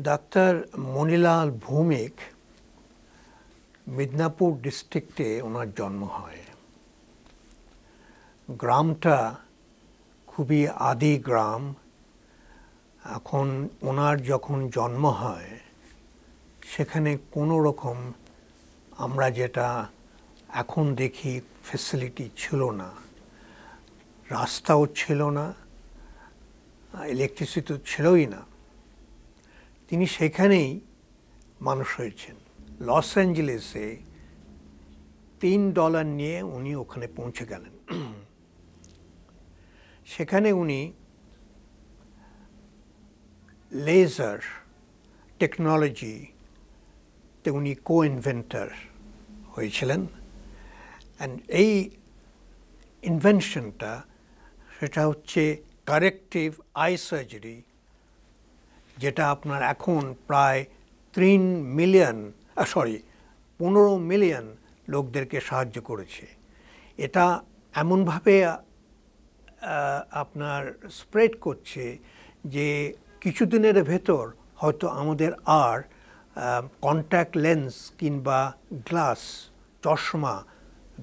Doctor Manilal Bhowmik Midnapore ডিস্ট্রিক্টে ওনার জন্ম হয়। গ্রামটা খুবই আদি গ্রাম। এখন ওনার যখন জন্ম হয় সেখানে কোনো রকম আমরা যেটা এখন দেখি ফ্যাসিলিটি ছিল না, রাস্তাও ছিল না, ইলেকট্রিসিটি তো ছিলই না। তিনি সেখানেই মানুষ হয়েছেন। লস অ্যাঞ্জেলেসে $3 নিয়ে উনি ওখানে পৌঁছে গেলেন। সেখানে উনি লেজার টেকনোলজিতে উনি কো-ইনভেন্টর হয়েছিলেন। অ্যান্ড এই ইনভেনশনটা সেটা হচ্ছে কারেক্টিভ আই সার্জারি, যেটা আপনার এখন প্রায় 15 মিলিয়ন লোকদেরকে সাহায্য করেছে। এটা এমনভাবে আপনার স্প্রেড করছে যে কিছুদিনের ভেতর হয়তো আমাদের আর কন্ট্যাক্ট লেন্স কিংবা গ্লাস চশমা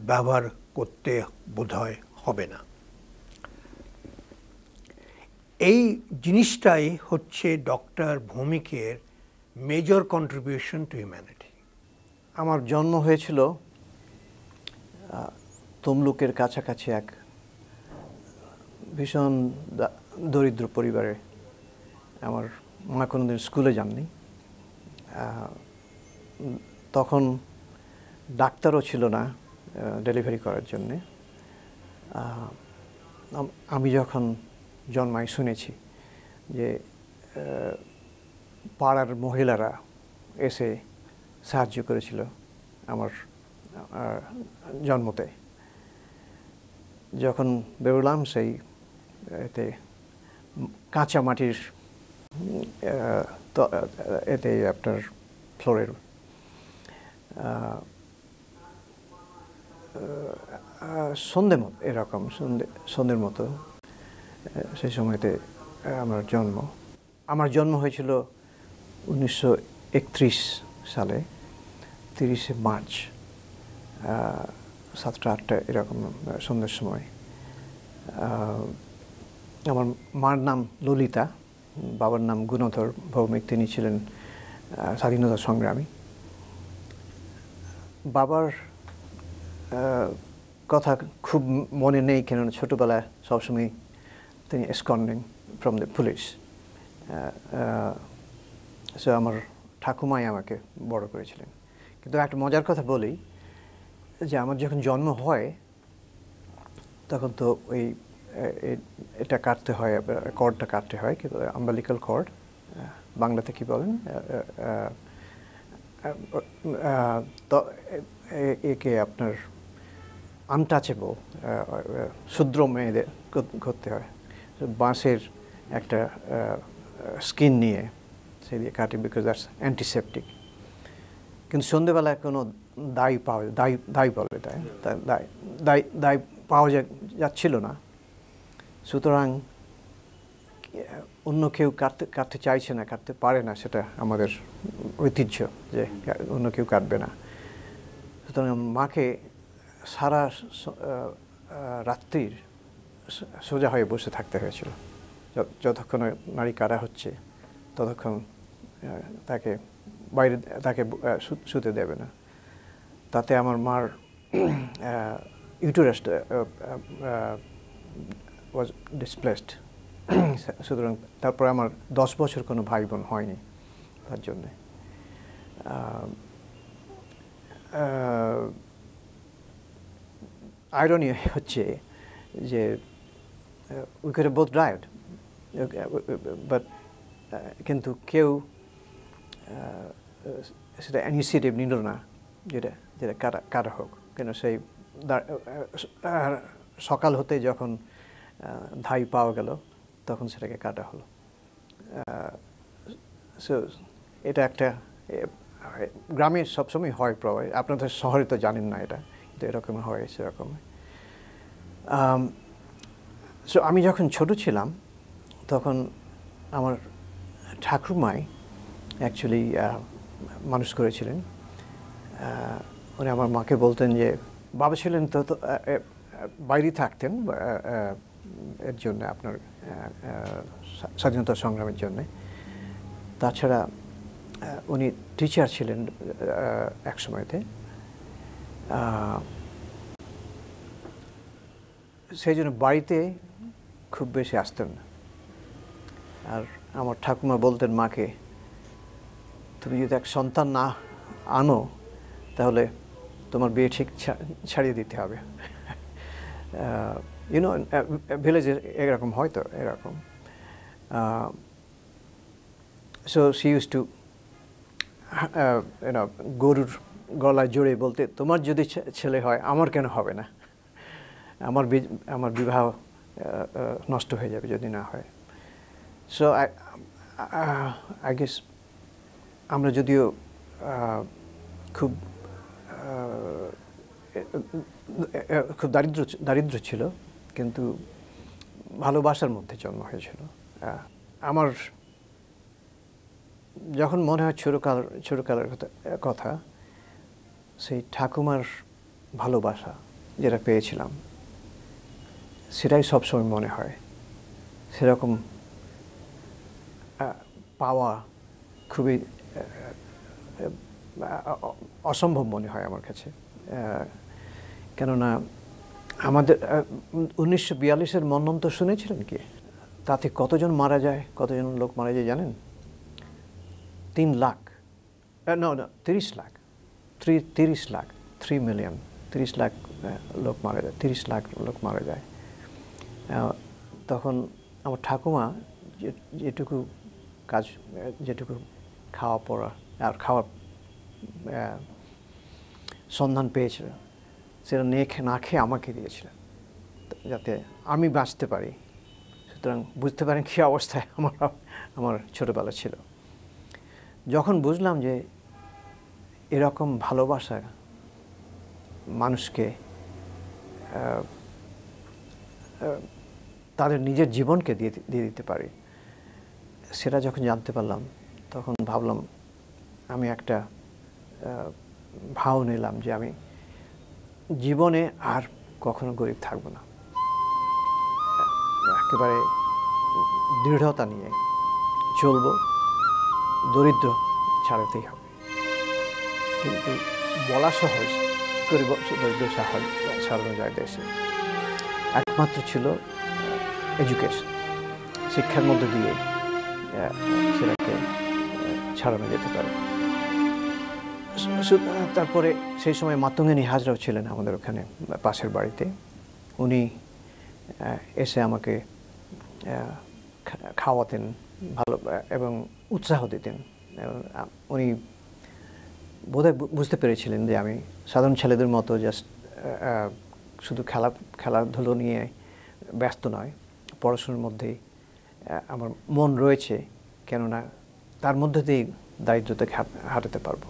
ব্যবহার করতে বোধহয় হবে না। এই জিনিসটাই হচ্ছে ডক্টর ভৌমিকের মেজর কন্ট্রিবিউশন টু হিউম্যানিটি। আমার জন্ম হয়েছিল তমলুকের কাছাকাছি এক ভীষণ দরিদ্র পরিবারে। আমার মা কোনোদিন স্কুলে যাননি। তখন ডাক্তারও ছিল না ডেলিভারি করার জন্যে। আমি যখন জন্মাই শুনেছি যে পাড়ার মহিলারা এসে সাহায্য করেছিল আমার জন্মতে। যখন বেরোলাম সেই এতে কাঁচা মাটির এতে আপনার ফ্লোরের সন্ধ্যে মতো এরকম সন্ধ্যের মতো সেই সময়তে আমার জন্ম হয়েছিল 1931 সালে 30শে মার্চ 7টা-8টা এরকম সন্ধ্যের সময়। আমার মার নাম ললিতা, বাবার নাম গুণধর ভৌমিক। তিনি ছিলেন স্বাধীনতা সংগ্রামী। বাবার কথা খুব মনে নেই, কেননা ছোটোবেলায় সবসময় তিনি এসকন্ডিং ফ্রম দ্য পুলিশ। সো আমার ঠাকুমাই আমাকে বড় করেছিলেন। কিন্তু একটা মজার কথা বলি যে আমার যখন জন্ম হয় তখন তো ওই এটা কাটতে হয়, কর্ডটা কাটতে হয়, কি বলে আম্বালিকাল কর্ড, বাংলাতে কি বলেন, তো একে আপনার আনটাচেবল ক্ষুদ্র মেয়েদের করতে হয়। বাঁশের একটা স্কিন নিয়ে সেই দিয়ে কাটে, বিকজ দ্যাটস অ্যান্টিসেপটিক। কিন্তু সন্ধ্যেবেলায় কোনো দায় বলে দায় পাওয়া যাচ্ছিল না। সুতরাং অন্য কেউ কাটতে চাইছে না, কাটতে পারে না, সেটা আমাদের ঐতিহ্য যে অন্য কেউ কাটবে না। সুতরাং মাকে সারা রাত্রির সোজা হয়ে বসে থাকতে হয়েছিল। যতক্ষণ নাড়ি কাটা হচ্ছে ততক্ষণ তাকে বাইরে শুতে দেবে না। তাতে আমার মার ইউটেরাস ওয়াজ ডিসপ্লেসড। সুতরাং তারপরে আমার 10 বছর কোনো ভাই বোন হয়নি তার জন্যে। আইরনি হচ্ছে যে we could have both died, but কিন্তু কেউ সেটা ইনিশিয়েটিভ নিল না যেটা কাটা হোক। কেন সেই সকাল হতে যখন ধাই পাওয়া গেল তখন সেটাকে কাটা হলো। সো এটা একটা গ্রামে সবসময় হয় প্রবাহ, আপনাদের শহরে তো জানেন না এটা, কিন্তু এরকম হয় সেরকম। সো আমি যখন ছোট ছিলাম তখন আমার ঠাকুরমাই অ্যাকচুয়ালি মানুষ করেছিলেন। উনি আমার মাকে বলতেন যে বাবা ছিলেন তো বাইরে থাকতেন এর জন্য আপনার স্বাধীনতা সংগ্রামের জন্যে। তাছাড়া উনি টিচার ছিলেন এক সময়তে। সেই জন্য বাড়িতে খুব বেশি আসতেন না। আর আমার ঠাকুমা বলতেন মাকে, তুমি যদি এক সন্তান না আনো তাহলে তোমার বিয়ে ঠিক ছাড়িয়ে দিতে হবে। ইউনো ভিলেজে এরকম হয়তো এরকম। সো শি ইউজ টু গরুর গলায় জড়িয়ে বলতে, তোমার যদি ছেলে হয় আমার কেন হবে না, আমার বিবাহ নষ্ট হয়ে যাবে যদি না হয়। সো আই গেস আমরা যদিও খুব দারিদ্র ছিল, কিন্তু ভালোবাসার মধ্যে জন্ম হয়েছিল। আমার যখন মনে হয় ছোটকালের কথা, সেই ঠাকুমার ভালোবাসা যেটা পেয়েছিলাম সেটাই সবসময় মনে হয়। সেরকম পাওয়া খুবই অসম্ভব মনে হয় আমার কাছে। কেননা আমাদের 1942-এর মন্বন্ত শুনেছিলেন কি? তাতে কতজন মারা যায়, কতজন লোক মারা যায় জানেন? 3 লাখ, 30 লাখ, 30 লাখ, 3 মিলিয়ন, 30 লাখ লোক মারা যায়, 30 লাখ লোক মারা যায়। তখন আমার ঠাকুমা যেটুকু কাজ, যেটুকু খাওয়া পড়া আর খাওয়ার সন্ধান পেয়েছিল, সেটা না খেয়ে আমাকে দিয়েছিলেন যাতে আমি বাঁচতে পারি। সুতরাং বুঝতে পারেন কী অবস্থায় আমার ছোটোবেলা ছিল। যখন বুঝলাম যে এরকম ভালোবাসা মানুষকে তাদের নিজের জীবনকে দিয়ে দিতে পারে, সেটা যখন জানতে পারলাম তখন ভাবলাম, আমি একটা ভাও নিলাম যে আমি জীবনে আর কখনো গরিব থাকব না। একেবারে দৃঢ়তা নিয়ে চলব, দরিদ্র ছাড়াতেই হবে। কিন্তু বলা সহজ, গরিব দরিদ্র ছাড়ানো যায় দেশে। একমাত্র ছিল এডুকেশন, শিক্ষার মধ্যে দিয়ে সেটাকে ছাড়ানো যেতে পারে। তারপরে সেই সময় মাতঙ্গিনী হাজরাও ছিলেন আমাদের ওখানে পাশের বাড়িতে। উনি এসে আমাকে খাওয়াতেন ভালো এবং উৎসাহ দিতেন। উনি বোধহয় বুঝতে পেরেছিলেন যে আমি সাধারণ ছেলেদের মতো জাস্ট শুধু খেলাধুলো নিয়ে ব্যস্ত নয়, পড়াশোনার মধ্যেই আমার মন রয়েছে, কেননা তার মধ্যে দিয়েই দারিদ্রতাকে হারাতে পারবো।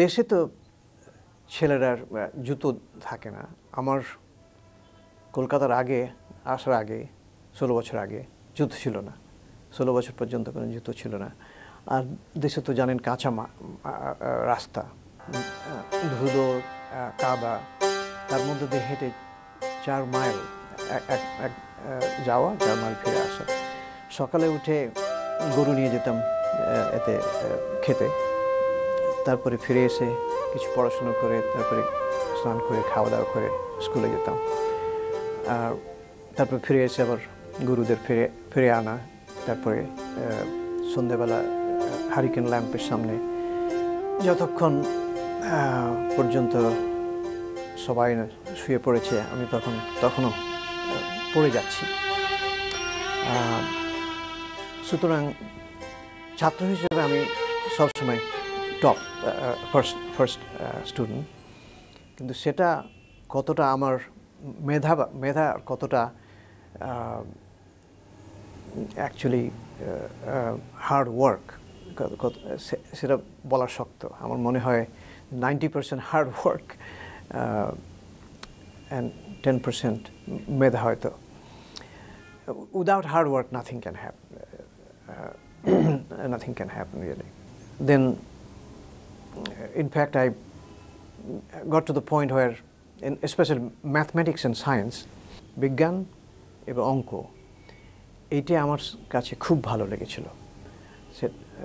দেশে তো ছেলেরার জুতো থাকে না। আমার কলকাতার আসার আগে 16 বছর আগে জুতো ছিল না। 16 বছর পর্যন্ত কোনো জুতো ছিল না। আর দেশে তো জানেন কাঁচা রাস্তা, ধুলো, কাদা, তার মধ্যে দিয়ে হেঁটে 4 মাইল এক যাওয়া, 4 মাইল ফিরে আসা। সকালে উঠে গরু নিয়ে যেতাম এতে খেতে, তারপরে ফিরে এসে কিছু পড়াশুনো করে তারপরে স্নান করে খাওয়া দাওয়া করে স্কুলে যেতাম। আর তারপর ফিরে এসে আবার গুরুদের ফিরে আনা, তারপরে সন্ধ্যেবেলা হারিকেন ল্যাম্পের সামনে যতক্ষণ পর্যন্ত সবাই শুয়ে পড়েছে আমি তখনও পড়ে যাচ্ছি। সুতরাং ছাত্র হিসেবে আমি সবসময় টপ ফার্স্ট স্টুডেন্ট, কিন্তু সেটা কতটা আমার মেধা কতটা অ্যাকচুয়ালি হার্ড ওয়ার্ক সেটা বলা শক্ত। আমার মনে হয় 90% হার্ড ওয়ার্ক অ্যান্ড 10% মেধা হয়তো। Without hard work nothing can happen. nothing can happen really. Then, in fact, I got to the point where, especially mathematics and science, বিজ্ঞান এবং অঙ্ক, এইটা আমার কাছে খুব ভালো লেগেছিল।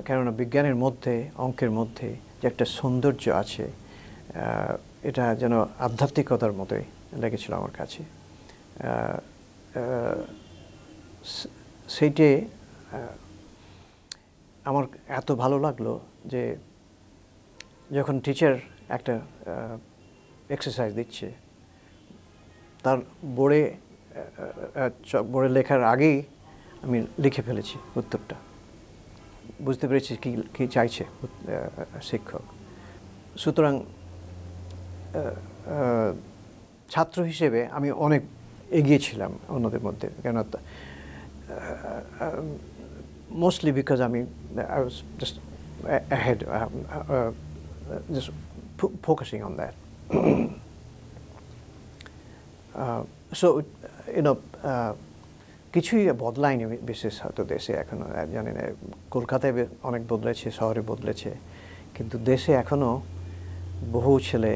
কেননা বিজ্ঞানের মধ্যে, অঙ্কের মধ্যে যে একটা সৌন্দর্য আছে, এটা যেন আধ্যাত্মিকতার মতোই লেগেছিল আমার কাছে। সেইটে আমার এত ভালো লাগলো যে যখন টিচার একটা এক্সারসাইজ দিচ্ছে, তার বোর্ডে লেখার আগেই আমি লিখে ফেলেছি উত্তরটা, বুঝতে পেরেছি কি চাইছে শিক্ষক। সুতরাং ছাত্র হিসেবে আমি অনেক এগিয়ে ছিলাম অন্যদের মধ্যে, কেন mostly because I was just ahead, just focusing on that. So কিছুই বদলায়নি বিশেষ হয়তো দেশে এখনো, জানি না কলকাতায় অনেক বদলেছে, শহরে বদলেছে, কিন্তু দেশে এখনো বহু ছেলে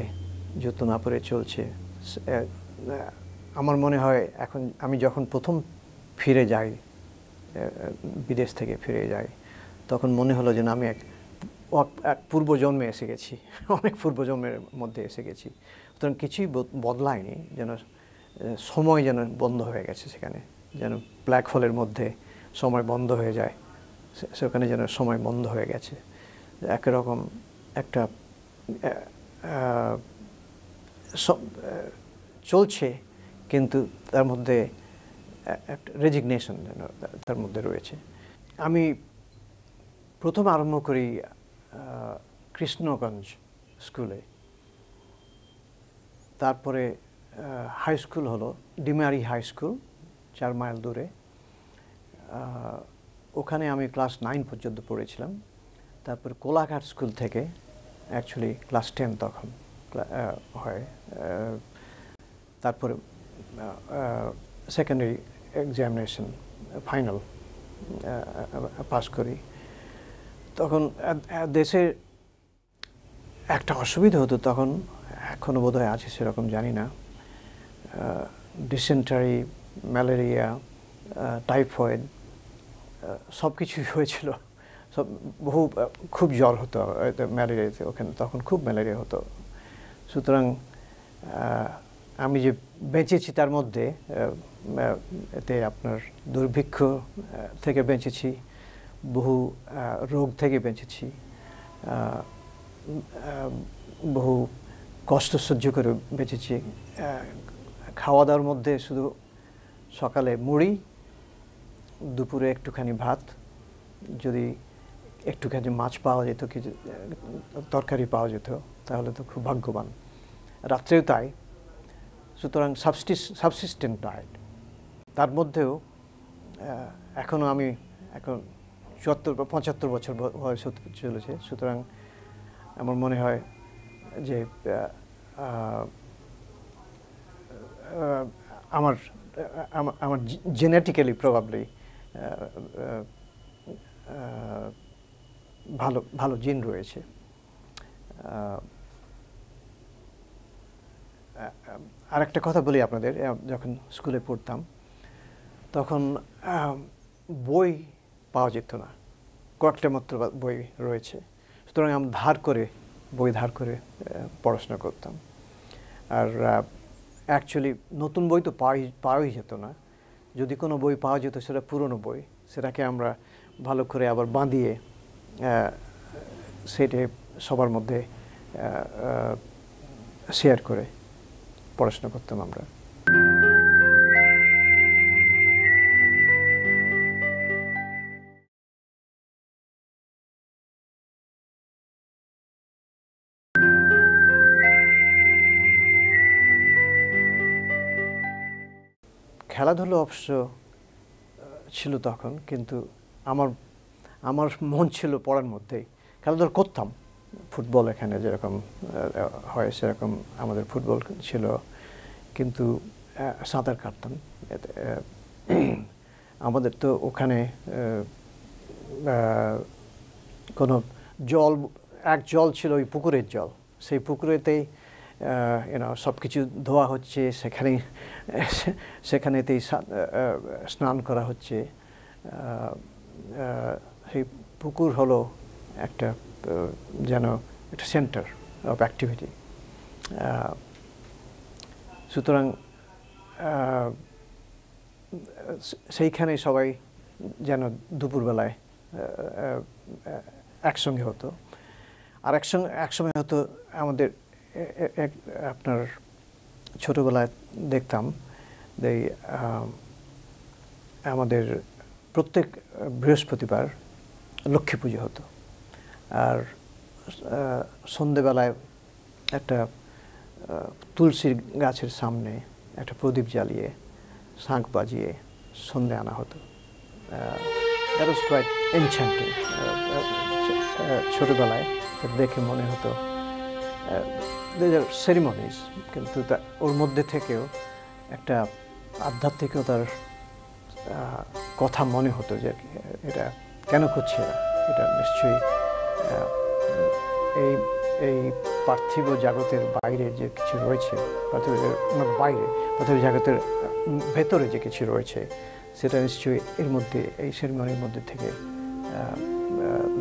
জুতো না পরে চলছে। আমার মনে হয় এখন আমি যখন প্রথম ফিরে যাই, বিদেশ থেকে ফিরে যাই, তখন মনে হলো যে আমি এক পূর্বজন্মে এসে গেছি, অনেক পূর্বজন্মের মধ্যে এসে গেছি। সুতরাং কিছুই বদলায়নি, যেন সময় যেন বন্ধ হয়ে গেছে সেখানে, যেন ব্ল্যাক হোলের মধ্যে সময় বন্ধ হয়ে যায়, সেখানে যেন সময় বন্ধ হয়ে গেছে। একরকম একটা চলছে, কিন্তু তার মধ্যে একটা রেজিগনেশন যেন তার মধ্যে রয়েছে। আমি প্রথম আরম্ভ করি কৃষ্ণগঞ্জ স্কুলে, তারপরে হাই স্কুল হলো ডিমারি হাই স্কুল, 4 মাইল দূরে। ওখানে আমি ক্লাস 9 পর্যন্ত পড়েছিলাম। তারপরে কোলাঘাট স্কুল থেকে অ্যাকচুয়ালি ক্লাস 10 তখন হয়। তারপরে সেকেন্ডারি এক্সামিনেশন ফাইনাল পাস করি। তখন দেশে একটা অসুবিধা হতো তখন, এখনও বোধহয় আছে সেরকম জানি না, ডিসেন্টারি, ম্যালেরিয়া, টাইফয়েড, সব কিছুই হয়েছিল। খুব জ্বর হতো ম্যালেরিয়াতে, ওখানে তখন খুব ম্যালেরিয়া হতো। সুতরাং আমি যে বেঁচেছি তার মধ্যে, এতে আপনার দুর্ভিক্ষ থেকে বেঁচেছি, বহু রোগ থেকে বেঁচেছি, বহু কষ্ট সহ্য করে বেঁচেছি। খাওয়া দাওয়ার মধ্যে শুধু সকালে মুড়ি, দুপুরে একটুখানি ভাত, যদি একটুখানি মাছ পাওয়া যেত, কিছু তরকারি পাওয়া যেত, তাহলে তো খুব ভাগ্যবান। রাত্রেও তাই। সুতরাং সাবসিস্টেন্ট ডায়েট। তার মধ্যেও এখনও আমি এখন 75 বছর বয়স হতে চলেছে। সুতরাং আমার মনে হয় যে আমার জেনেটিক্যালি প্রবাবলি ভালো জিন রয়েছে। আরেকটা কথা বলি আপনাদের, যখন স্কুলে পড়তাম তখন বই পাওয়া যেত না, কয়েকটা মাত্র বই রয়েছে। সুতরাং আমি বই ধার করে পড়াশোনা করতাম। আর অ্যাকচুয়ালি নতুন বই তো পাওয়াই যেত না। যদি কোনো বই পাওয়া যেত সেটা পুরনো বই, সেটাকে আমরা ভালো করে আবার বাঁধিয়ে সেটা সবার মধ্যে শেয়ার করে পড়াশোনা করতাম আমরা। খেলাধুলো অবশ্য ছিল তখন, কিন্তু আমার মন ছিল পড়ার মধ্যেই। খেলাধুলা করতাম, ফুটবল এখানে যেরকম হয় সেরকম আমাদের ফুটবল ছিল, কিন্তু সাঁতার কাটতাম। আমাদের তো ওখানে কোনো জল, এক জল ছিল ওই পুকুরের জল, সেই পুকুরেতেই সব কিছু ধোয়া হচ্ছে, সেখানেতেই স্নান করা হচ্ছে। সেই পুকুর হলো একটা যেন একটা সেন্টার অফ অ্যাক্টিভিটি। সুতরাং সেইখানে সবাই যেন দুপুরবেলায় একসঙ্গে হতো। আর একসঙ্গে হতো আমাদের আপনার ছোটোবেলায় দেখতাম যে আমাদের প্রত্যেক বৃহস্পতিবার লক্ষ্মী পুজো হতো। আর সন্ধেবেলায় একটা তুলসীর গাছের সামনে একটা প্রদীপ জ্বালিয়ে শাঁখ বাজিয়ে সন্ধে আনা হতো। That was quite enchanting. ছোটোবেলায় দেখে মনে হতো সেরিমনিজ, কিন্তু ওর মধ্যে থেকেও একটা আধ্যাত্মিকতার কথা মনে হতো যে এটা কেন করছে এরা, এটা নিশ্চয়ই এই পার্থিব জগতের বাইরে যে কিছু রয়েছে, বাইরে পার্থিব জগতের ভেতরে যে কিছু রয়েছে সেটা নিশ্চয়ই এর মধ্যে, এই সেরিমনির মধ্যে থেকে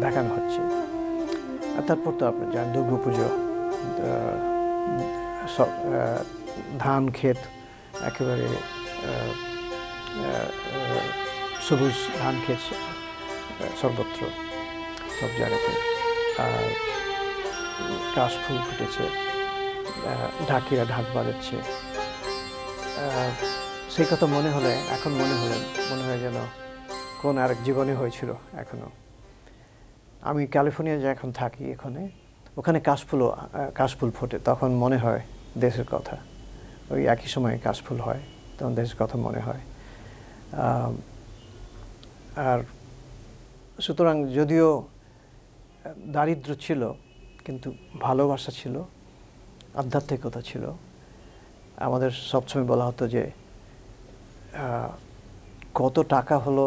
দেখানো হচ্ছে। আর তারপর তো আপনার যান দুর্গাপুজো, সব ধান ক্ষেত একেবারে সবুজ ধান ক্ষেত সর্বত্র, সব জায়গাতে। আর কাশফুল ফুটেছে, ঢাকিরা ঢাক বাজাচ্ছে। সেই কথা মনে হলে, এখন মনে হয় যেন কোন আরেক জীবনে হয়েছিল এখনো। আমি ক্যালিফোর্নিয়া যে এখন থাকি, ওখানে কাশফুল ফোটে, তখন মনে হয় দেশের কথা। ওই একই সময়ে কাশফুল হয়, তখন দেশের কথা মনে হয়। আর সুতরাং যদিও দারিদ্র্য ছিল, কিন্তু ভালোবাসা ছিল, আধ্যাত্মিকতা ছিল। আমাদের সবসময় বলা হতো যে কত টাকা হলো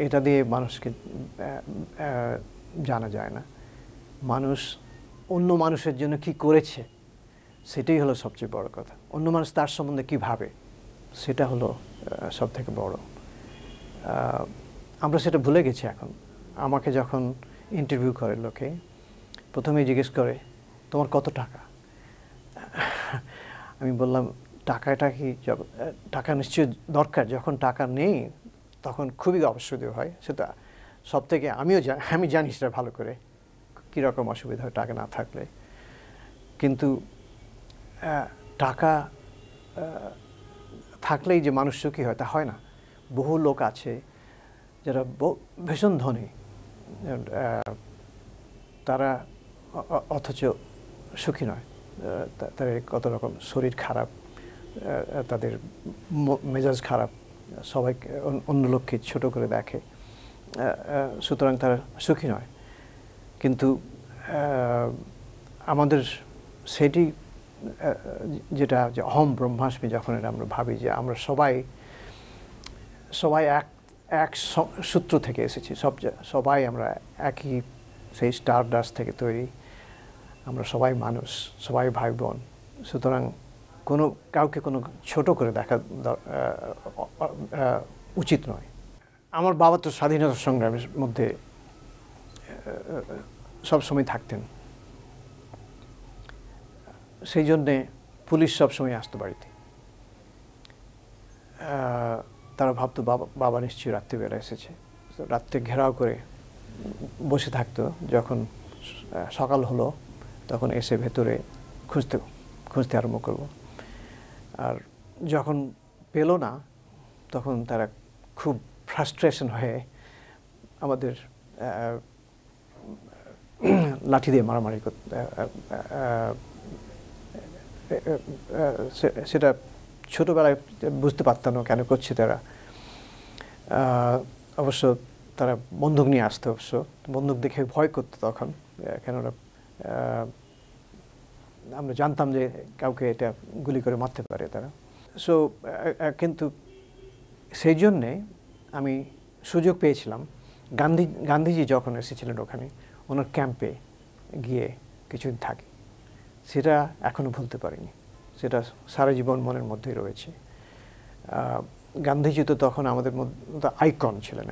এটা দিয়ে মানুষকে জানা যায় না, মানুষ অন্য মানুষের জন্য কি করেছে সেটাই হলো সবচেয়ে বড় কথা। অন্য মানুষ তার সম্বন্ধে কী ভাবে সেটা হলো সব থেকে বড়। আমরা সেটা ভুলে গেছি এখন। আমাকে যখন ইন্টারভিউ করে লোকে, প্রথমেই জিজ্ঞেস করে তোমার কত টাকা। আমি বললাম টাকাটা কি, টাকা নিশ্চয়ই দরকার, যখন টাকা নেই তখন খুবই অসুবিধা হয়। সেটা সব থেকে আমি জানি সেটা ভালো করে, কীরকম অসুবিধা হয় টাকা না থাকলে। কিন্তু টাকা থাকলেই যে মানুষ সুখী হয় তা হয় না। বহু লোক আছে যারা ভীষণ ধনী, তারা অথচ সুখী নয়। তাদের কত রকম শরীর খারাপ, তাদের মেজাজ খারাপ, সবাইকে অন্য লোককে ছোট করে দেখে, সুতরাং তারা সুখী নয়। কিন্তু আমাদের সেটি যেটা যে অহম ব্রহ্মাস্মি, যখন এটা আমরা ভাবি যে আমরা সবাই এক সূত্র থেকে এসেছি, সবাই আমরা একই সেই স্টার ডাস্ট থেকে তৈরি, আমরা সবাই মানুষ, সবাই ভাই বোন। সুতরাং কাউকে কোনো ছোট করে দেখা উচিত নয়। আমার বাবা তো স্বাধীনতা সংগ্রামের মধ্যে সবসময় থাকতেন, সেই জন্যে পুলিশ সবসময় আসতো বাড়িতে। তারা ভাবতো বাবা নিশ্চয়ই রাত্রিবেলা এসেছে, রাত্রে ঘেরাও করে বসে থাকতো। যখন সকাল হলো তখন এসে ভেতরে খুঁজতে আরম্ভ করব। আর যখন পেল না তখন তারা খুব ফ্রাস্ট্রেশন হয়ে আমাদের লাঠি দিয়ে মারামারি করতে, সেটা ছোটোবেলায় বুঝতে পারতাম না কেন করছে তারা। অবশ্য তারা বন্দুক নিয়ে আসতো, অবশ্য বন্দুক দেখে ভয় করতো তখন, কেননা আমরা জানতাম যে কাউকে এটা গুলি করে মারতে পারে তারা। কিন্তু সেই জন্যে আমি সুযোগ পেয়েছিলাম গান্ধীজি যখন এসেছিলেন ওখানে, ওনার ক্যাম্পে গিয়ে কিছুদিন থাকি, সেটা এখনো ভুলতে পারিনি, সেটা সারা জীবন মনের মধ্যেই রয়েছে। গান্ধীজি তো তখন আমাদের মধ্যে আইকন ছিলেন,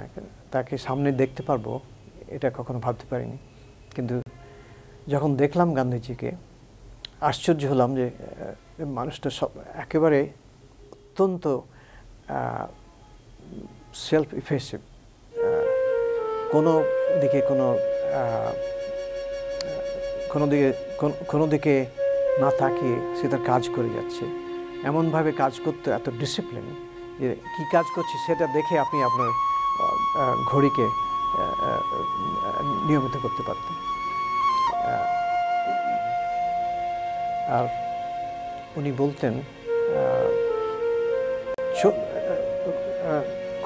তাকে সামনে দেখতে পারবো এটা কখনো ভাবতে পারিনি। কিন্তু যখন দেখলাম গান্ধীজিকে, আশ্চর্য হলাম যে মানুষটা সব একেবারে অত্যন্ত সেলফ ইফেসিভ, কোনো দিকে কোনো দিকে না তাকিয়ে সে তার কাজ করে যাচ্ছে। এমনভাবে কাজ করতে এত ডিসিপ্লিন যে কী কাজ করছে সেটা দেখে আপনি আপনার ঘড়িকে নিয়মিত করতে পারতেন। আর উনি বলতেন,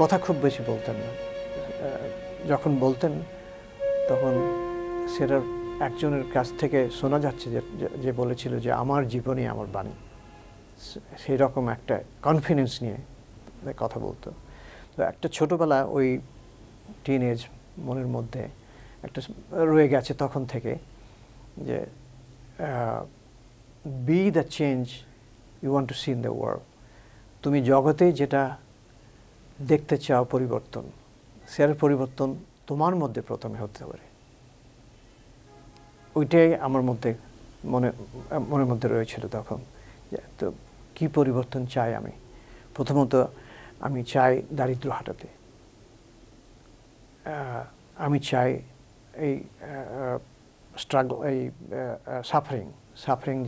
কথা খুব বেশি বলতেন না, যখন বলতেন তখন সেটার একজনের কাছ থেকে শোনা যাচ্ছে যে বলেছিল যে আমার জীবনই আমার বাণী, সেই রকম একটা কনফিডেন্স নিয়ে কথা বলতো। তো একটা ছোটোবেলা ওই টিনেজ মনের মধ্যে একটা রয়ে গেছে তখন থেকে, যে be the change you want to see in the world. তুমি জগতে যেটা দেখতে চাও পরিবর্তন, সেটার পরিবর্তন তোমার মধ্যে প্রথমে হতে পারে। ওইটাই আমার মধ্যে মনের মধ্যে রয়েছিল তখন, যে তো কী পরিবর্তন চাই আমি। প্রথমত আমি চাই দারিদ্র্য হাঁটাতে, আমি চাই এই স্ট্রাগল, এই সাফারিং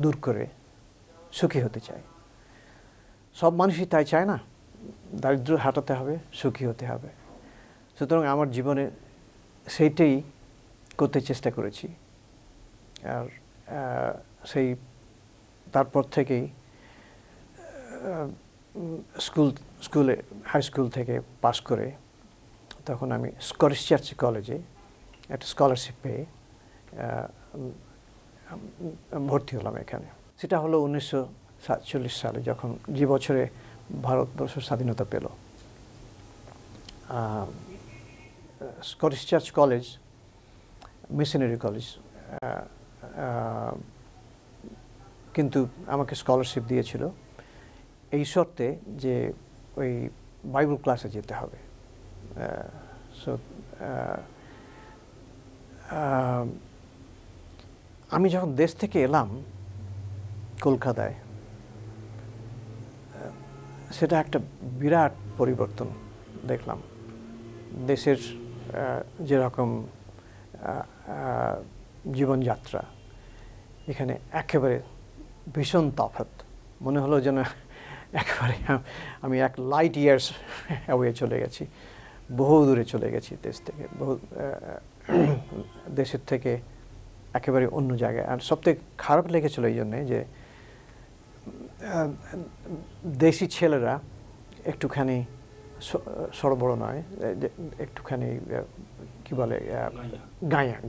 দূর করে সুখী হতে চাই। সব মানুষই তাই চায় না, দারিদ্র্য হাঁটাতে হবে, সুখী হতে হবে। সুতরাং আমার জীবনে সেইটাই করতে চেষ্টা করেছি। আর সেই তারপর থেকেই হাই স্কুল থেকে পাশ করে তখন আমি স্কটিশ চার্চ কলেজে একটা স্কলারশিপ পেয়ে ভর্তি হলাম এখানে। সেটা হলো 1947 সালে, যখন যে বছরে ভারতবর্ষ স্বাধীনতা পেল। Scottish church college missionary college, কিন্তু আমাকে স্কলারশিপ দিয়েছিল এই শর্তে যে ওই বাইবেল ক্লাসে যেতে হবে। সো আমি যখন দেশ থেকে এলাম কলকাতায়, সেটা একটা বিরাট পরিবর্তন দেখলাম। দেশের যেরকম জীবনযাত্রা, এখানে একেবারে ভীষণ তফাৎ। মনে হলো যেন একেবারে আমি এক লাইট ইয়ার্স অ্যাওয়ে চলে গেছি, বহু দূরে চলে গেছি দেশ থেকে, দেশের থেকে একেবারে অন্য জায়গায়। আর সবথেকে খারাপ লেগেছিল এই জন্যে যে দেশি ছেলেরা একটুখানি সড়বড় নয়, একটুখানি কী বলে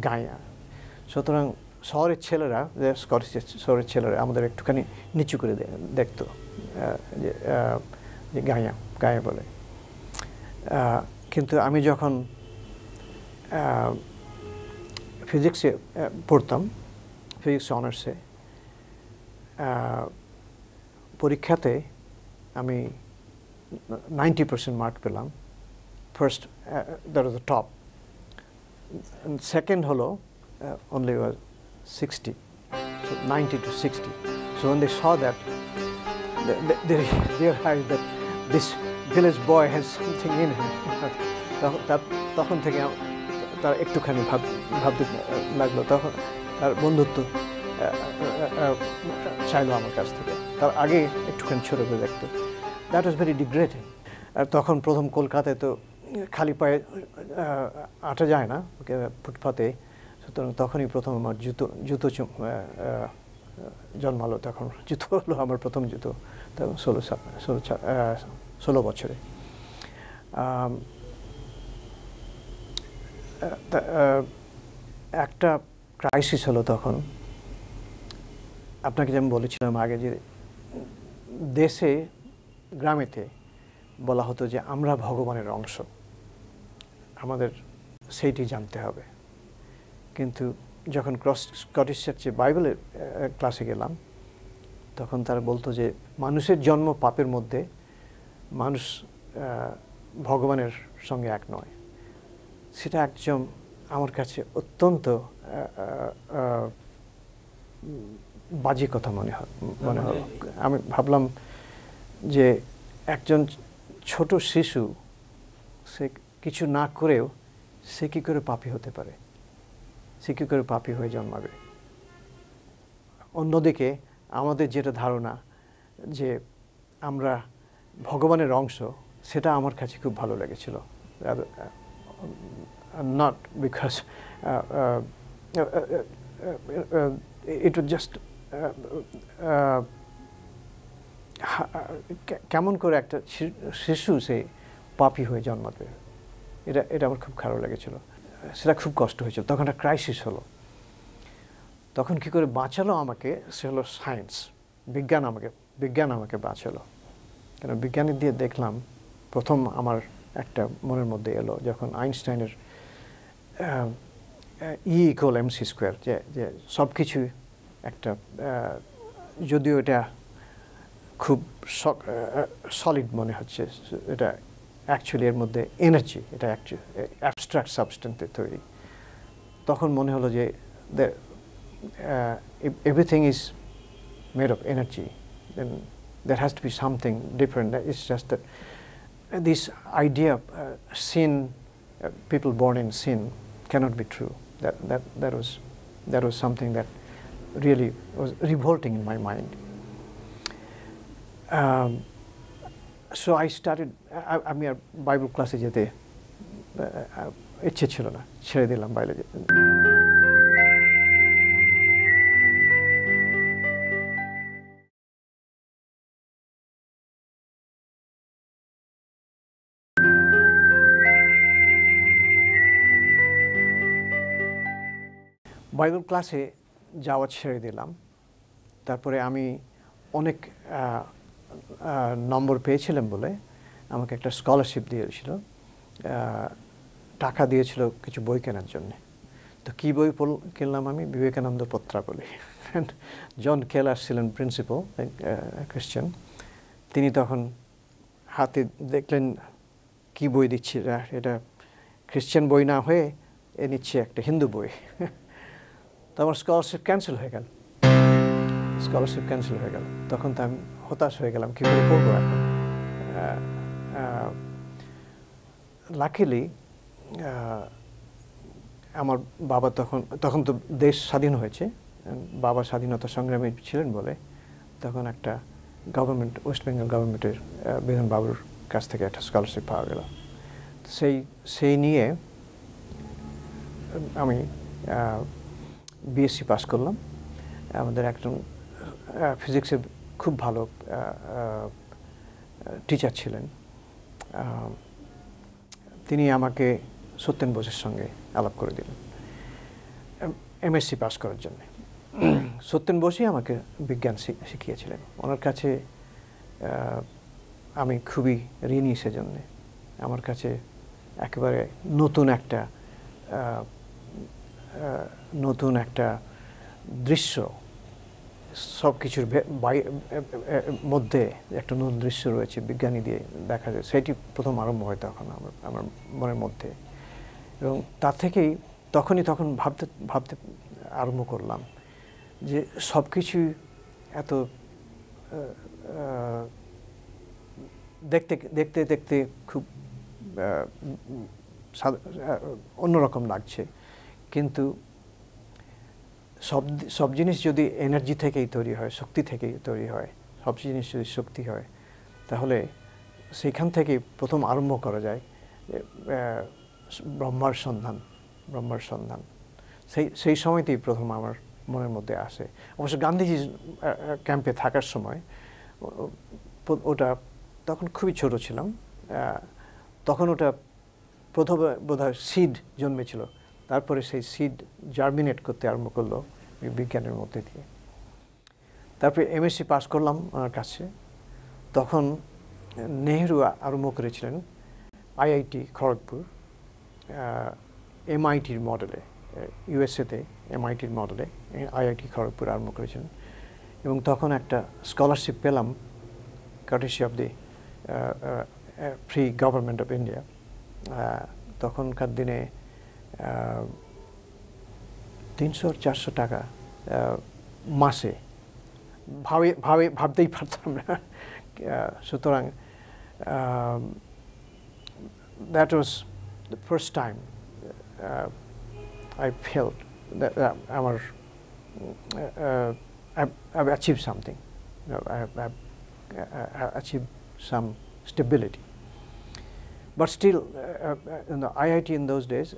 গাঁয়া। সুতরাং শহরের ছেলেরা, স্কটিশ শহরের ছেলেরা আমাদের একটুখানি নিচু করে দেখতো, যে গাঁয়া বলে। কিন্তু আমি যখন ফিজিক্সে পড়তাম, ফিজিক্স অনার্সে, পরীক্ষাতে আমি 90% মার্ক পেলাম। First, that was the top. Second হলো only was 60, so 90 to 60. So when they saw that, they realized that this village boy has something in him. তখন থেকে তার একটুখানি ভাবতে লাগলো, তখন তার বন্ধুত্ব চাইলো আমার কাছ থেকে। তার আগে একটুখানি ছোটো করে দেখতো। That was very degrading. আর তখন প্রথম কলকাতায় তো খালি পায়ে আটা যায় না ফুটপাতে, সুতরাং তখনই প্রথম আমার জুতো জন্মালো। তখন জুতো হলো আমার প্রথম জুতো, তখন 16 বছরে। একটা ক্রাইসিস হলো তখন। আপনাকে যেমন বলেছিলাম আগে, যে দেশে গ্রামেতে বলা হতো যে আমরা ভগবানের অংশ, আমাদের সেইটি জানতে হবে। কিন্তু যখন স্কটিশ চার্চে বাইবেলের ক্লাসে গেলাম, তখন তারা বলতো যে মানুষের জন্ম পাপের মধ্যে, মানুষ ভগবানের সঙ্গে এক নয়। সেটা একদম আমার কাছে অত্যন্ত বাজে কথা মনে হলো। আমি ভাবলাম যে একজন ছোট শিশু, সে কিছু না করেও সে কী করে পাপী হতে পারে, সে কী করে পাপী হয়ে জন্মাবে। অন্যদিকে আমাদের যেটা ধারণা যে আমরা ভগবানের অংশ, সেটা আমার কাছে খুব ভালো লেগেছিল। Not because it was just কেমন করে একটা শিশু সে পাপী হয়ে জন্মাবে, এটা আমার খুব খারাপ লেগেছিল। সেটা খুব কষ্ট হয়েছিল। তখন একটা ক্রাইসিস হলো। তখন কী করে বাঁচালো আমাকে, সে হলো সায়েন্স, বিজ্ঞান আমাকে বাঁচালো। কেন বিজ্ঞানী দিয়ে দেখলাম, প্রথম আমার একটা মনের মধ্যে এলো যখন আইনস্টাইনের E=mc², যে সব কিছু একটা, যদিও এটা খুব সলিড মনে হচ্ছে, এটা অ্যাকচুয়ালি এর মধ্যে এনার্জি, এটা অ্যাবস্ট্রাক্ট সাবস্টেন্সের তৈরি। তখন মনে হলো যে everything is made of energy, then there has to be something different. It's just that this idea of sin, people born in sin, cannot be true. That was something that really was revolting in my mind. So I started, আমি আর Bible ক্লাসে যেতে ইচ্ছে ছিল না, ছেড়ে দিলাম বাইরে যেতে। বাইবেল ক্লাসে যাওয়া ছেড়ে দিলাম। তারপরে আমি অনেক নম্বর পেয়েছিলাম বলে আমাকে একটা স্কলারশিপ দিয়েছিল, টাকা দিয়েছিল কিছু বই কেনার জন্যে। তো কী বই কিনলাম আমি? বিবেকানন্দ পত্রাবলী। জন কেলার ছিলেন প্রিন্সিপাল, খ্রিস্টান। তিনি তখন হাতে দেখলেন কি বই দিচ্ছে, এটা খ্রিস্টান বই না হয়ে এ নিচ্ছে একটা হিন্দু বই। তো আমার স্কলারশিপ ক্যান্সেল হয়ে গেল। তখন তো আমি হতাশ হয়ে গেলাম, কী করে পড়বো এখন। লাকিলি আমার বাবা তখন তো দেশ স্বাধীন হয়েছে, বাবা স্বাধীনতা সংগ্রামী ছিলেন বলে তখন একটা গভর্নমেন্ট, ওয়েস্ট বেঙ্গল গভর্নমেন্টের বিধান বাবুর কাছ থেকে একটা স্কলারশিপ পাওয়া গেল। সেই নিয়ে আমি বিএসসি পাস করলাম। আমাদের একজন ফিজিক্সের খুব ভালো টিচার ছিলেন, তিনি আমাকে সত্যেন বোসের সঙ্গে আলাপ করে দিলেন এমএসসি পাস করার জন্য। সত্যেন বোসই আমাকে বিজ্ঞান শিখিয়েছিলেন। ওনার কাছে আমি খুবই ঋণী সেজন্যে। আমার কাছে একেবারে নতুন একটা দৃশ্য, সব কিছুর মধ্যে একটা নতুন দৃশ্য রয়েছে, বিজ্ঞানী দিয়ে দেখা যায়, সেটি প্রথম আরম্ভ হয় তখন আমার মনের মধ্যে। এবং তার থেকেই তখন ভাবতে আরম্ভ করলাম যে সব কিছুই এত দেখতে খুব অন্যরকম লাগছে, কিন্তু সব জিনিস যদি এনার্জি থেকেই তৈরি হয়, শক্তি থেকেই তৈরি হয়, সব জিনিস যদি শক্তি হয়, তাহলে সেইখান থেকে প্রথম আরম্ভ করা যায় ব্রহ্মার সন্ধান। সেই সময়তেই প্রথম আমার মনের মধ্যে আসে। অবশ্য গান্ধীজির ক্যাম্পে থাকার সময় ওটা, তখন খুবই ছোট ছিলাম, তখন ওটা প্রথমে বোধহয় সিড জন্মেছিল, তারপরে সেই সিড জার্মিনেট করতে আরম্ভ করলো বিজ্ঞানের মধ্যে দিয়ে। তারপরে এমএসসি পাস করলাম ওনার কাছে। তখন নেহেরু আরম্ভ করেছিলেন আইআইটি খড়গপুর, এমআইটির মডেলে, ইউএসএতে এমআইটির মডেলে আইআইটি খড়গপুর আরম্ভ করেছিলেন, এবং তখন একটা স্কলারশিপ পেলাম courtesy of the free government of India. তখনকার দিনে 300-400 টাকা মাসে, ভাবতেই পারতাম না। সুতরাং that was the first time I felt that I've achieved something. I've achieved some stability. But still, in the IIT in those days,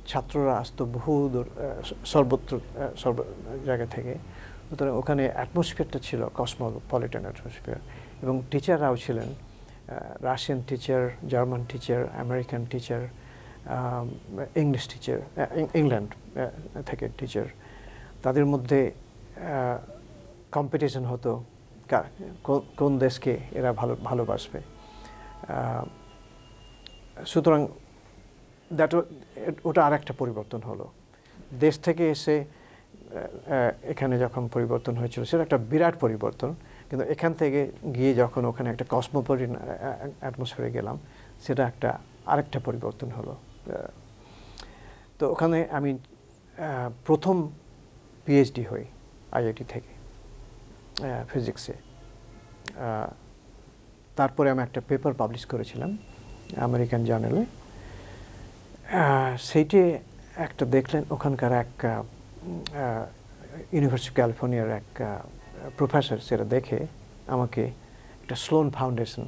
ছাত্ররা আসতো বহু দূর, সর্বত্র সর্ব জায়গা থেকে। সুতরাং ওখানে অ্যাটমসফিয়ারটা ছিল কসমোপলিটন অ্যাটমসফিয়ার, এবং টিচাররাও ছিলেন Russian teacher, German teacher, American teacher, English teacher, England থেকে টিচার। তাদের মধ্যে কম্পিটিশন হতো কোন দেশকে এরা ভালোবাসবে। সুতরাং ওটা আর একটা পরিবর্তন হলো। দেশ থেকে এসে এখানে যখন পরিবর্তন হয়েছিল সেটা একটা বিরাট পরিবর্তন, কিন্তু এখান থেকে গিয়ে যখন ওখানে একটা কসমোপলিটন অ্যাটমসফিয়ারে গেলাম, সেটা একটা আরেকটা পরিবর্তন হলো। তো ওখানে আমি প্রথম পিএইচডি হই আইআইটি থেকে ফিজিক্সে। তারপরে আমি একটা পেপার পাবলিশ করেছিলাম আমেরিকান জার্নালে। সেইটে একটা দেখলেন ওখানকার এক ইউনিভার্সিটি ক্যালিফোর্নিয়ার এক প্রফেসর, সেটা দেখে আমাকে একটা স্লোন ফাউন্ডেশন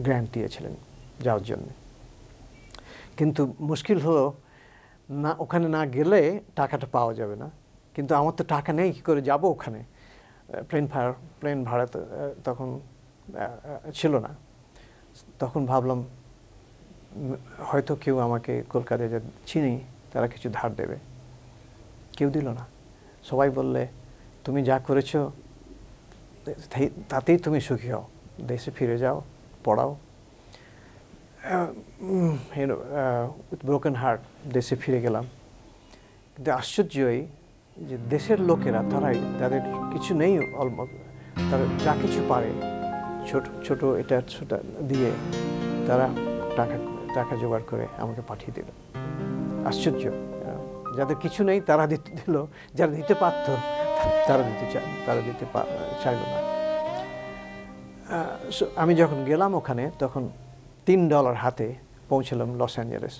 গ্র্যান্ট দিয়েছিলেন যাওয়ার জন্য। কিন্তু মুশকিল হলো, না ওখানে না গেলে টাকাটা পাওয়া যাবে না। কিন্তু আমার তো টাকা নেই, কী করে যাব ওখানে? প্লেন ভাড়া তখন ছিল না। তখন ভাবলাম হয়তো কেউ আমাকে কলকাতায় যে চিনি তারা কিছু ধার দেবে। কেউ দিল না। সবাই বললে তুমি যা করেছো তাতেই তুমি সুখী হও, দেশে ফিরে যাও, পড়াও। উইথ ব্রোকেন হার্ট দেশে ফিরে গেলাম। কিন্তু আশ্চর্যই যে দেশের লোকেরা, তাদের কিছু নেই, অলমোস্ট তারা যা কিছু পারে ছোট এটা ছোট দিয়ে তারা টাকা জোগাড় করে আমাকে পাঠিয়ে দিল। আশ্চর্য, যাদের কিছু নেই তারা দিল, যারা দিতে পারত তারা দিতে চাইল না। আমি যখন গেলাম ওখানে, তখন $3 হাতে পৌঁছলাম লস অ্যাঞ্জেলেস।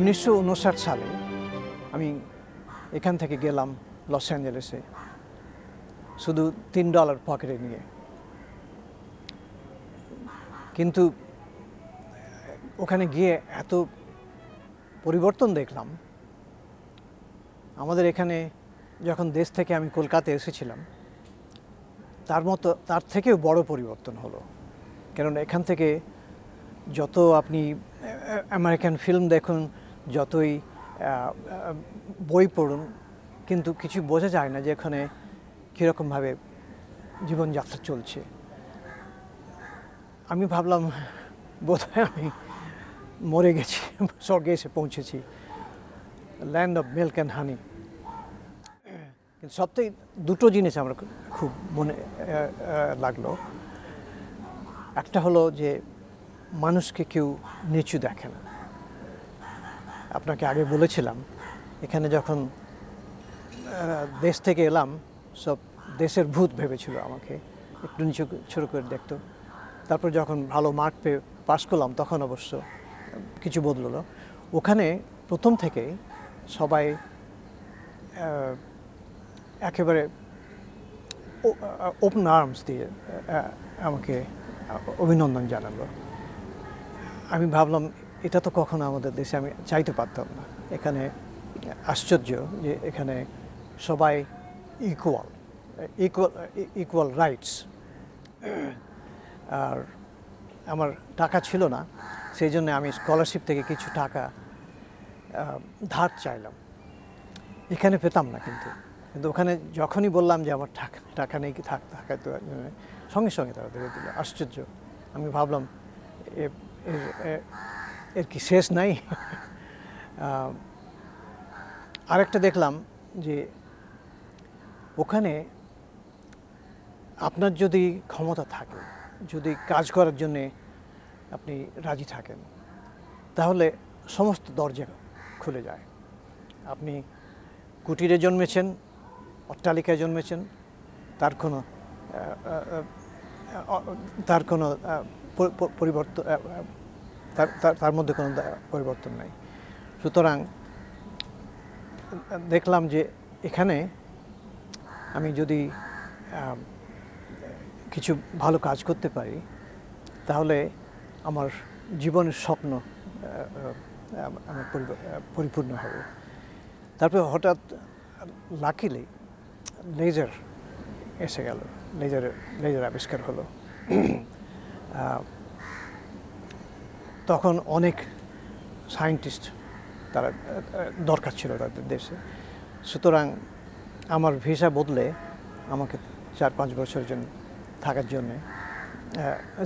$1959 সালে আমি এখান থেকে গেলাম লস অ্যাঞ্জেলেসে শুধু $3 পকেটে নিয়ে। কিন্তু ওখানে গিয়ে এত পরিবর্তন দেখলাম। আমাদের এখানে যখন দেশ থেকে আমি কলকাতায় এসেছিলাম, তার থেকেও বড় পরিবর্তন হলো। কেননা এখান থেকে যত আপনি আমেরিকান ফিল্ম দেখুন, যতই বই পড়ুন, কিন্তু কিছু বোঝা যায় না যে এখানে কীরকমভাবে জীবনযাত্রা চলছে। আমি ভাবলাম বোধহয় আমি মরে গেছি, স্বর্গে এসে পৌঁছেছি, land of milk and honey. কিন্তু সবথেকে দুটো জিনিস আমার খুব মনে লাগলো। একটা হলো যে মানুষকে কেউ নিচু দেখে না। আপনাকে আগে বলেছিলাম, এখানে যখন দেশ থেকে এলাম, সব দেশের ভূত ভেবেছিল আমাকে, একটু নিচু ছোট করে দেখতো। তারপর যখন ভালো মার্ক পেয়ে পাস করলাম, তখন অবশ্য কিছু বদললো। ওখানে প্রথম থেকেই সবাই একেবারে ওপেন আর্মস দিয়ে আমাকে অভিনন্দন জানালো। আমি ভাবলাম এটা তো কখনো আমাদের দেশে আমি চাইতে পারতাম না। এখানে আশ্চর্য যে এখানে সবাই ইকুয়াল রাইটস। আর আমার টাকা ছিল না, সেই জন্য আমি স্কলারশিপ থেকে কিছু টাকা ধার চাইলাম, এখানে পেতাম না। কিন্তু কিন্তু ওখানে যখনই বললাম যে আমার টাকা নেই, কি টাকা তো সঙ্গে সঙ্গে তারা ধরে দিল। আশ্চর্য! আমি ভাবলাম এর এর কি শেষ নাই? আরেকটা দেখলাম যে ওখানে আপনার যদি ক্ষমতা থাকে, যদি কাজ করার জন্যে আপনি রাজি থাকেন, তাহলে সমস্ত দরজা খুলে যায়। আপনি কুটিরে জন্মেছেন, অট্টালিকায় জন্মেছেন, তার কোনো পরিবর্তন, তার মধ্যে কোনো পরিবর্তন নাই। সুতরাং দেখলাম যে এখানে আমি যদি কিছু ভালো কাজ করতে পারি, তাহলে আমার জীবনের স্বপ্ন আমার পরিপূর্ণ হবে। তারপরে হঠাৎ লাকিলি লেজার এসে গেল, লেজার আবিষ্কার হলো। তখন অনেক সায়েন্টিস্ট তারা দরকার ছিল তাদের দেশে। সুতরাং আমার ভিসা বদলে আমাকে 4-5 বছরের জন্য থাকার জন্যে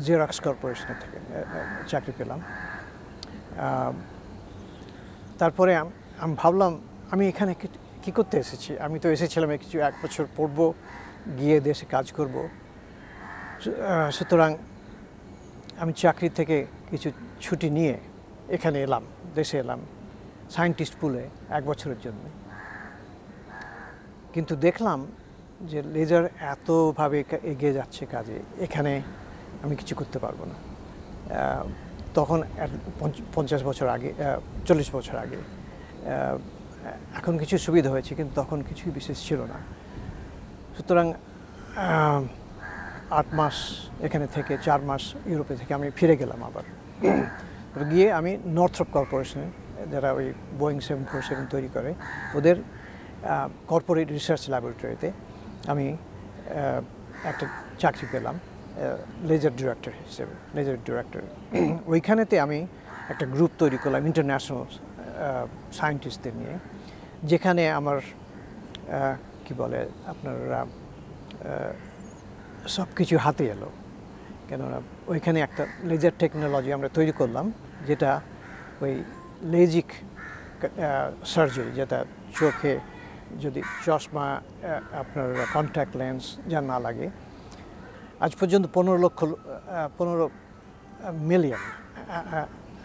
জেরক্স কর্পোরেশনের থেকে চাকরি পেলাম। তারপরে আমি ভাবলাম আমি এখানে কী করতে এসেছি? আমি তো এসেছিলাম কিছু 1 বছর পড়বো, গিয়ে দেশে কাজ করব। সুতরাং আমি চাকরি থেকে কিছু ছুটি নিয়ে এখানে এলাম, দেশে এলাম সায়েন্টিস্ট পুলে 1 বছরের জন্য। কিন্তু দেখলাম যে লেজার এতভাবে এগিয়ে যাচ্ছে কাজে, এখানে আমি কিছু করতে পারবো না। তখন 50 বছর আগে, 40 বছর আগে, এখন কিছু সুবিধা হয়েছে, কিন্তু তখন কিছুই বিশেষ ছিল না। সুতরাং 8 মাস এখানে থেকে 4 মাস ইউরোপে থেকে আমি ফিরে গেলাম আবার। গিয়ে আমি নর্থরপ কর্পোরেশনে, যারা ওই বোয়িং 747 তৈরি করে, ওদের কর্পোরেট রিসার্চ ল্যাবরেটরিতে আমি একটা চাকরি পেলাম লেজার ডিরেক্টর হিসেবে, লেজার ডিরেক্টর। ওইখানেতে আমি একটা গ্রুপ তৈরি করলাম ইন্টারন্যাশনাল সায়েন্টিস্টদের নিয়ে, যেখানে আমার কি বলে আপনার সব কিছু হাতে এলো। কেননা ওইখানে একটা লেজার টেকনোলজি আমরা তৈরি করলাম, যেটা ওই লেজিক সার্জারি, যেটা চোখে যদি চশমা, আপনার কন্ট্যাক্ট লেন্স যা না লাগে, আজ পর্যন্ত 15 মিলিয়ন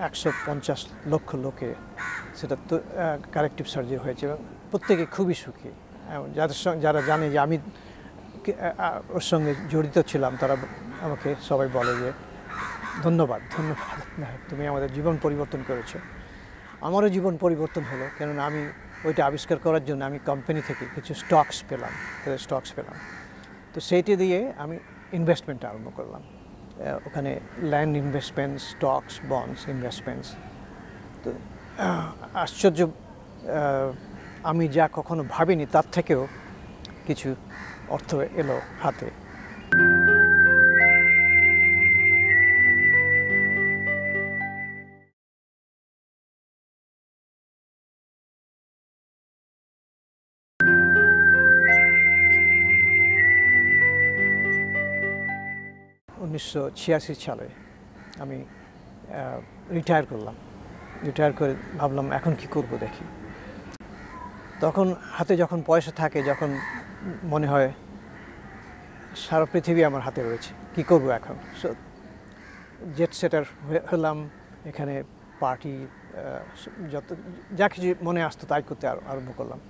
150 লক্ষ লোকে সেটা তো কারেক্টিভ সার্জারি হয়েছে, এবং প্রত্যেকে খুবই সুখী। যারা জানে যে আমি ওর সঙ্গে জড়িত ছিলাম, তারা আমাকে সবাই বলে যে ধন্যবাদ, তুমি আমাদের জীবন পরিবর্তন করেছো। আমারও জীবন পরিবর্তন হলো, কেননা আমি ওইটা আবিষ্কার করার জন্য আমি কোম্পানি থেকে কিছু স্টকস পেলাম। তো সেইটি দিয়ে আমি ইনভেস্টমেন্ট আরম্ভ করলাম। ওখানে land investments, stocks, bonds investments. তো আশ্চর্য, আমি যা কখনো ভাবিনি তার থেকেও কিছু অর্থ এলো হাতে। 1986 সালে আমি রিটায়ার করলাম। রিটায়ার করে ভাবলাম এখন কি করব দেখি। তখন হাতে যখন পয়সা থাকে, যখন মনে হয় সারা পৃথিবী আমার হাতে রয়েছে, কি করব এখন। সো জেট সেটার হলাম, এখানে পার্টি, যত যা কিছু মনে আসতো তাই করতে আরম্ভ করলাম।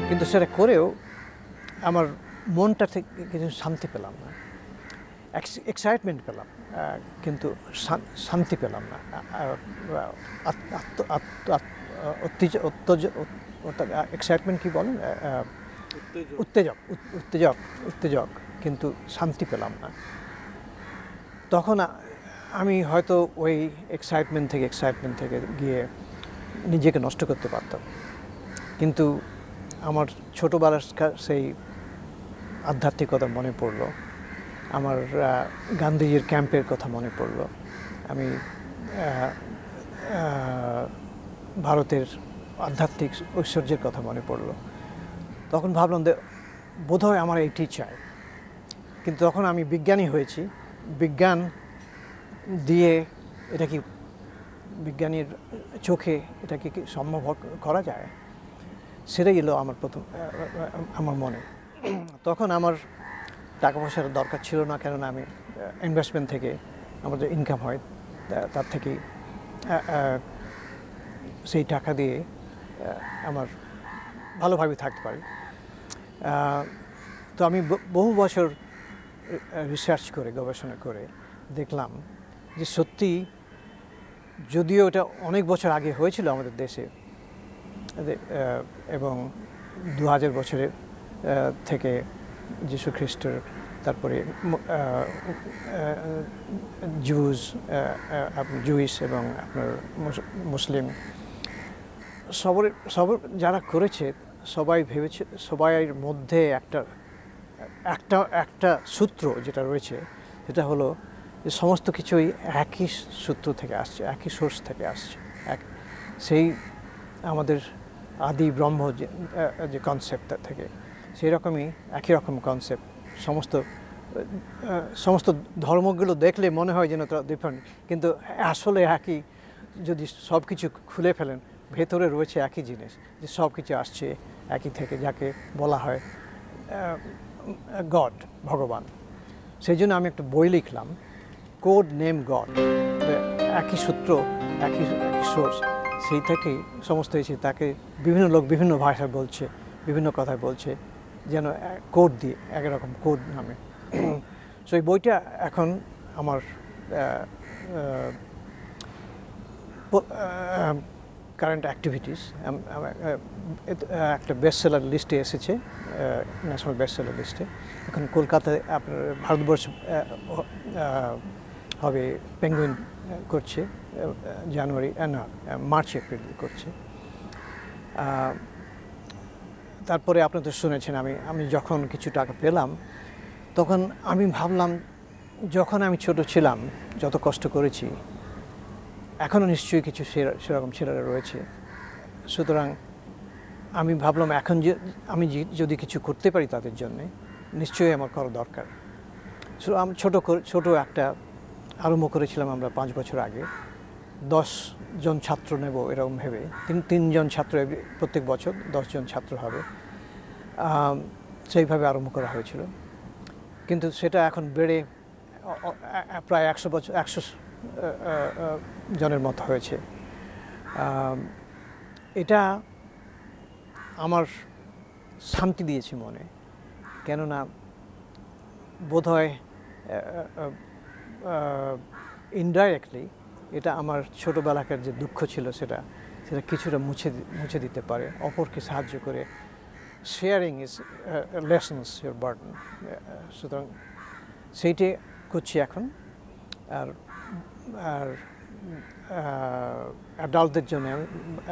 কিন্তু সেটা করেও আমার মনটা থেকে কিছু শান্তি পেলাম না। এক্সাইটমেন্ট পেলাম, কিন্তু শান্তি পেলাম না। এক্সাইটমেন্ট কি বলেন, উত্তেজক, কিন্তু শান্তি পেলাম না। তখন আমি হয়তো ওই এক্সাইটমেন্ট থেকে গিয়ে নিজেকে নষ্ট করতে পারতাম, কিন্তু আমার ছোটোবেলার সেই আধ্যাত্মিকতা মনে পড়লো, আমার গান্ধীজির ক্যাম্পের কথা মনে পড়লো, আমি ভারতের আধ্যাত্মিক ঐশ্বর্যের কথা মনে পড়লো। তখন ভাবলাম যে বোধহয় আমার এইটি চাই। কিন্তু তখন আমি বিজ্ঞানী হয়েছি, বিজ্ঞান দিয়ে এটা কি, বিজ্ঞানীর চোখে এটা কি সম্ভব করা যায়, সেটাই এলো আমার প্রথম আমার মনে। তখন আমার টাকা পয়সার দরকার ছিল না, কেননা আমি ইনভেস্টমেন্ট থেকে আমার যে ইনকাম হয় তার থেকেই সেই টাকা দিয়ে আমার ভালোভাবে থাকতে পারি। তো আমি বহু বছর রিসার্চ করে, গবেষণা করে দেখলাম যে সত্যি, যদিও এটা অনেক বছর আগে হয়েছিল আমাদের দেশে, এবং 2000 বছরের থেকে যীশু খ্রিস্টের, তারপরে জুইশ এবং আপনার মুসলিম, সবার যারা করেছে সবাই ভেবেছে, সবাইয়ের মধ্যে একটা সূত্র যেটা রয়েছে, সেটা হলো যে সমস্ত কিছুই একই সূত্র থেকে আসছে, একই সোর্স থেকে আসছে। সেই আমাদের আদি ব্রহ্ম যে কনসেপ্টটা থেকে, সেই রকমই একই রকম কনসেপ্ট। সমস্ত ধর্মগুলো দেখলে মনে হয় যেন তারা ডিফারেন্ট, কিন্তু আসলে একই। যদি সব কিছু খুলে ফেলেন, ভেতরে রয়েছে একই জিনিস, যে সব কিছু আসছে একই থেকে, যাকে বলা হয় গড, ভগবান। সেই জন্য আমি একটা বই লিখলাম, কোড নেম গড। একই সূত্র, একই সোর্স, সেই থেকেই সমস্ত এসে তাকে বিভিন্ন লোক বিভিন্ন ভাষায় বলছে, বিভিন্ন কথায় বলছে, যেন কোড দিয়ে, একরকম কোড নামে। সো এই বইটা এখন আমার কারেন্ট অ্যাক্টিভিটিস একটা বেস্টসেলার লিস্টে এসেছে, ন্যাশনাল বেস্টসেলার লিস্টে। এখন কলকাতায় আপনার ভারতবর্ষ হবে, পেঙ্গুইন করছে মার্চ এপ্রিল করছে। তারপরে আপনি তো শুনেছেন, আমি যখন কিছু টাকা পেলাম, তখন আমি ভাবলাম, যখন আমি ছোট ছিলাম, যত কষ্ট করেছি, এখনও নিশ্চয়ই কিছু সেরকম ছেলেরা রয়েছে। সুতরাং আমি ভাবলাম, এখন যে আমি যদি কিছু করতে পারি তাদের জন্যে, নিশ্চয়ই আমার করা দরকার। আমি ছোট একটা আরম্ভ করেছিলাম আমরা 5 বছর আগে। 10 জন ছাত্র নেব এরকম ভেবে, 3 জন ছাত্র প্রত্যেক বছর 10 জন ছাত্র হবে, সেইভাবে আরম্ভ করা হয়েছিল। কিন্তু সেটা এখন বেড়ে প্রায় 100 জনের মতো হয়েছে। এটা আমার শান্তি দিয়েছে মনে, কেননা বোধহয় ইনডাইরেক্টলি এটা আমার ছোটোবেলাকার যে দুঃখ ছিল, সেটা কিছুটা মুছে দিতে পারে, অপরকে সাহায্য করে। Sharing is lessons your burden. সুতরাং সেইটাই করছি এখন। আর অ্যাডাল্টদের জন্য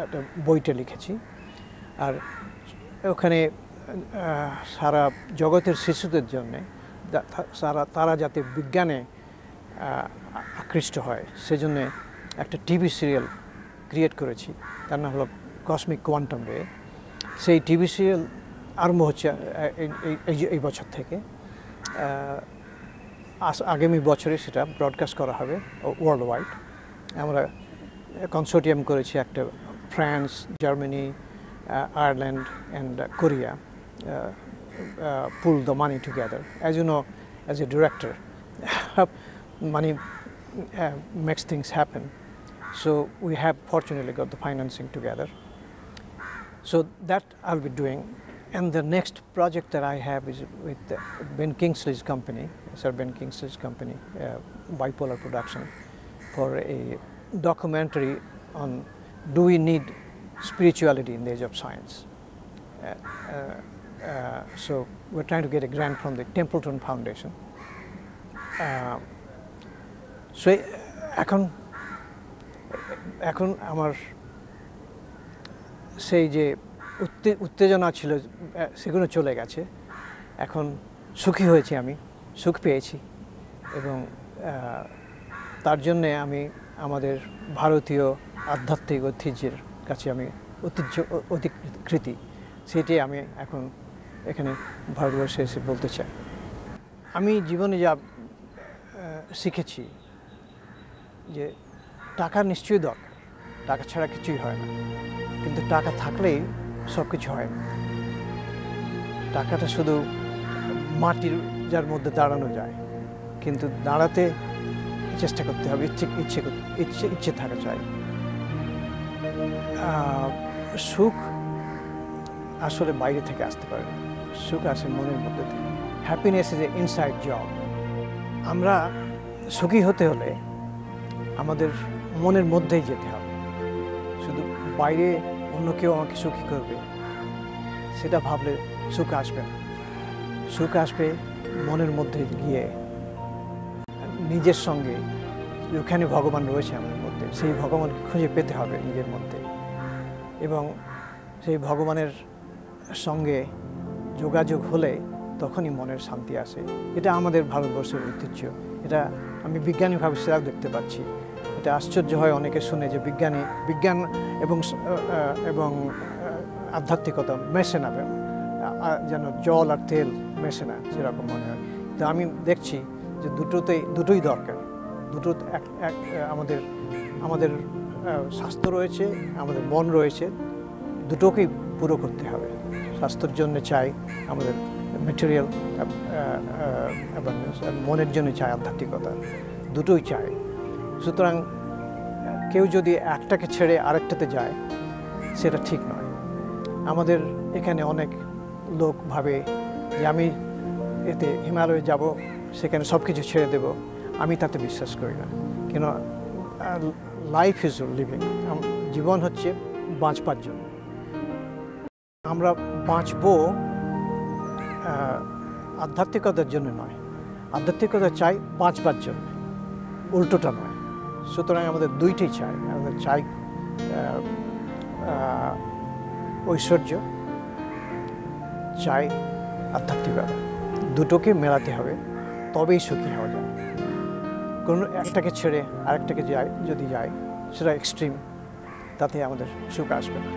একটা বইটা লিখেছি, আর ওখানে সারা জগতের শিশুদের জন্যে, তারা যাতে বিজ্ঞানে আকৃষ্ট হয়, সেজন্যে একটা টিভি সিরিয়াল ক্রিয়েট করেছি, তার নাম হলো কসমিক কোয়ান্টাম রে। সেই টিভি সিরিয়াল আরম্ভ হচ্ছে এই বছর থেকে। আগামী বছরে সেটা ব্রডকাস্ট করা হবে ওয়ার্ল্ড ওয়াইড। আমরা কনসোর্টিয়াম করেছি, একটা France, Germany, Ireland and Korea pull the money together. As you know, as a director, money makes things happen. So we have fortunately got the financing together. So that I'll be doing. And the next project that I have is with Ben Kingsley's company, Sir Ben Kingsley's company, Bipolar Production, for a documentary on do we need spirituality in the age of science. So we're trying to get a grant from the Templeton Foundation. So এখন আমার সেই যে উত্তেজনা ছিল সেগুলো চলে গেছে। এখন সুখী হয়েছি, আমি সুখ পেয়েছি, এবং তার জন্যে আমি আমাদের ভারতীয় আধ্যাত্মিক ঐতিহ্যের কাছে আমি অধিকৃতি, সেটাই আমি এখন এখানে ভারতবর্ষে এসে বলতে চাই। আমি জীবনে যা শিখেছি যে টাকা নিশ্চয়ই দরকার, টাকা ছাড়া কিছুই হয় না, কিন্তু টাকা থাকলেই সব কিছু হয় না। টাকাটা শুধু মাটির যার মধ্যে দাঁড়ানো যায়, কিন্তু দাঁড়াতে চেষ্টা করতে হবে, ইচ্ছে থাকা চাই। সুখ আসলে বাইরে থেকে আসতে পারে না, সুখ আসে মনের মধ্যে থেকে। Happiness is a inside job. আমরা সুখী হতে হলে আমাদের মনের মধ্যেই যেতে হবে। শুধু বাইরে অন্য কেউ আমাকে সুখী করবে সেটা ভাবলে সুখ আসবে না। সুখ আসবে মনের মধ্যে গিয়ে, নিজের সঙ্গে যেখানে ভগবান রয়েছে আমাদের মধ্যে, সেই ভগবানকে খুঁজে পেতে হবে নিজের মধ্যে, এবং সেই ভগবানের সঙ্গে যোগাযোগ হলে তখনই মনের শান্তি আসে। এটা আমাদের ভারতবর্ষের ঐতিহ্য। এটা আমি বিজ্ঞানীভাবে সেটাও দেখতে পাচ্ছি। এটা আশ্চর্য হয় অনেকে শুনে যে বিজ্ঞান এবং আধ্যাত্মিকতা মেশে না, যেন জল আর তেল মেশে না, সেরকম মনে হয়। তো আমি দেখছি যে দুটোই দরকার। দুটো আমাদের স্বাস্থ্য রয়েছে, আমাদের মন রয়েছে, দুটোকেই পুরো করতে হবে। স্বাস্থ্যের জন্য চাই আমাদের ম্যাটেরিয়াল, এবং মনের জন্য চাই আধ্যাত্মিকতা, দুটোই চাই। সুতরাং কেউ যদি একটাকে ছেড়ে আরেকটাতে যায় সেটা ঠিক নয়। আমাদের এখানে অনেক লোক ভাবে যে আমি এতে হিমালয়ে যাব, সেখানে সব কিছু ছেড়ে দেব। আমি তাতে বিশ্বাস করি না। কেন, লাইফ ইজ লিভিং। জীবন হচ্ছে বাঁচবার জন্য। আমরা বাঁচবো আধ্যাত্মিকতার জন্য নয়, আধ্যাত্মিকতা চাই বাঁচবার জন্য, উল্টোটা নয়। সুতরাং আমাদের দুইটাই চাই। আমাদের চাই ঐশ্বর্য, চাই আধ্যাত্মিকতা। দুটোকে মেলাতে হবে, তবেই সুখী হওয়া যায়। কোনো একটাকে ছেড়ে আরেকটাকে যদি যায় সেটা এক্সট্রিম, তাতে আমাদের সুখ আসবে না।